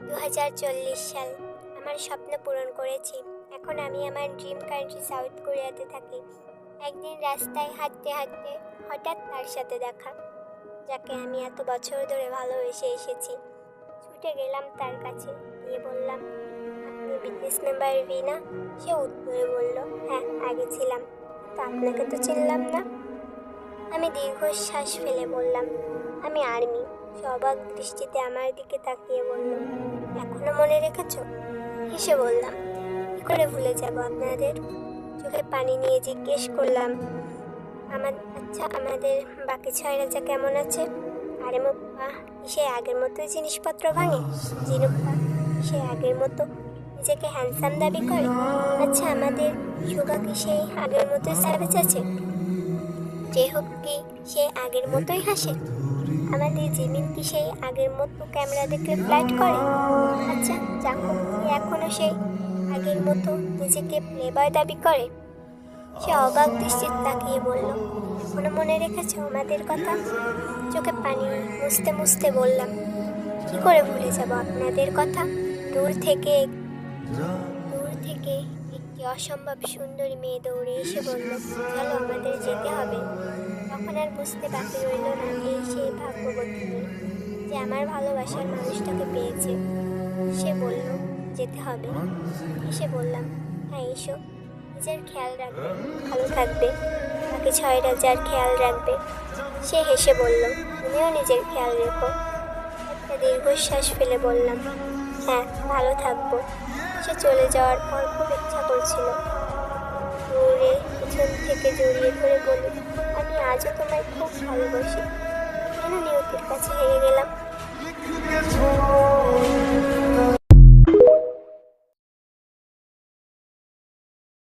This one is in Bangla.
2040 সাল। আমার স্বপ্ন পূরণ করেছি। এখন আমি আমার ড্রিম কান্ট্রি সাউথ কোরিয়াতে থাকি। একদিন রাস্তায় হাঁটতে হাঁটতে হঠাৎ তার সাথে দেখা, যাকে আমি এত বছর ধরে ভালোবেসে এসেছি। ছুটে গেলাম তার কাছে, গিয়ে বললাম, আপনি বিজনেস মেম্বার রিনা? সে উত্তরে বলল, হ্যাঁ, আগে ছিলাম, তো আপনাকে তো চিনলাম না। আমি দীর্ঘশ্বাস ফেলে বললাম, আমি আর্মি। সে অবাক দৃষ্টিতে আমার দিকে তাকিয়ে বলল, এখনো মনে রেখেছো? হেসে বললাম, কি করে ভুলে যাব আপনাদের। চোখে পানি নিয়ে জিজ্ঞেস করলাম, আমাদের বাকি 6 রাজা কেমন আছে? আরে মুপ্পা, সে আগের মতোই জিনিসপত্র ভাঙে? জিনুপ্পা, সে আগের মতো নিজেকে হ্যান্ডসাম দাবি করে? আচ্ছা, আমাদের সুগা কি সেই আগের মতোই সার্ভিস আছে? যে হোক কি সে আগের মতোই হাসে? আমাদের জিমিন কি সেই আগের মতো ক্যামেরা দেখে ফ্লাইট করে? আচ্ছা, জাঙ্কুক কি এখনো সেই আগের মতো নিজেকে প্লেবয় দাবি করে? সে অবাক দৃষ্টিতে তাকিয়ে বলল, এখনো মনে রেখেছো আমাদের কথা? চোখে পানি মুছতে মুছতে বললাম, কি করে ভুলে যাব আপনাদের কথা। দূর থেকে একটি অসম্ভব সুন্দরী মেয়ে দৌড়ে এসে বলল, চলো, আমাদের যেতে হবে। তখন আর বুঝতে বাকি রইল না, এই সেই ভাগ্যবতী মেয়ে যে আমার ভালোবাসার মানুষটাকে পেয়েছে। সে বলল, যেতে হবে। এসে বললাম, হ্যাঁ এসো। নিজের খেয়াল রাখবে, ভালো থাকবে, বাকি 6 রাজার খেয়াল রাখবে। সে হেসে বলল, তুমিও নিজের খেয়াল রেখো। একটা দীর্ঘশ্বাস ফেলে বললাম, হ্যাঁ, ভালো থাকবো। সে চলে যাওয়ার পর খুব ইচ্ছা করছিল দৌড়ে পিছন থেকে জড়িয়ে ধরে বলি, আমি আজও তোমায় খুব ভালোবাসি। কেন নিয়তির কাছে হেরে গেলাম?